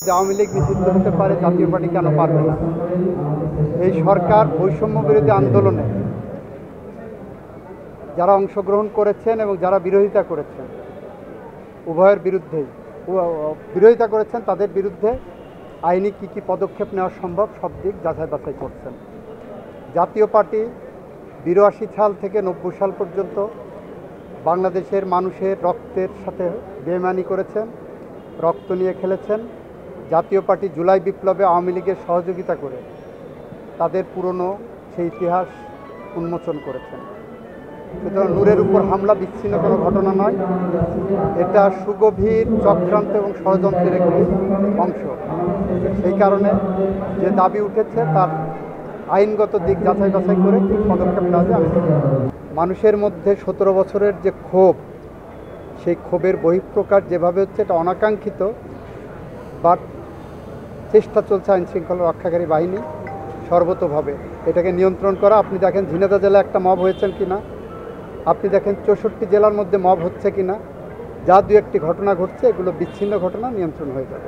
আওয়ামী লীগ নিষিদ্ধ হতে পারে, জাতীয় পার্টি কেন পারবে না? এই সরকার বৈষম্য বিরোধী আন্দোলনে যারা অংশগ্রহণ করেছেন এবং যারা বিরোধিতা করেছেন, উভয়ের বিরুদ্ধেই বিরোধিতা করেছেন, তাদের বিরুদ্ধে আইনি কী পদক্ষেপ নেওয়া সম্ভব সব দিক যাচাই বাছাই করছেন। জাতীয় পার্টি ৮২ সাল থেকে ৯০ সাল পর্যন্ত বাংলাদেশের মানুষের রক্তের সাথে বেইমানি করেছেন, রক্ত নিয়ে খেলেছেন। জাতীয় পার্টি জুলাই বিপ্লবে আওয়ামী লীগের সহযোগিতা করে তাদের পুরনো সেই ইতিহাস উন্মোচন করেছেন। সুতরাং নূরের উপর হামলা বিচ্ছিন্ন কোনো ঘটনা নয়, এটা সুগভীর চক্রান্ত এবং ষড়যন্ত্রের একটি অংশ। সেই কারণে যে দাবি উঠেছে তার আইনগত দিক যাচাই বাছাই করে ঠিক পদক্ষেপ নেওয়া যায়। মানুষের মধ্যে ১৭ বছরের যে ক্ষোভ, সেই ক্ষোভের বহিঃপ্রকাশ যেভাবে হচ্ছে এটা অনাকাঙ্ক্ষিত, বাট চেষ্টা চলছে আইনশৃঙ্খলা রক্ষাকারী বাহিনী সর্বতোভাবে এটাকে নিয়ন্ত্রণ করা। আপনি দেখেন ঝিনাইদহ জেলায় একটা মব হয়েছেন কিনা, আপনি দেখেন ৬৪ জেলার মধ্যে মব হচ্ছে কিনা, যা দু একটি ঘটনা ঘটছে এগুলো বিচ্ছিন্ন ঘটনা, নিয়ন্ত্রণ হয়ে যাবে।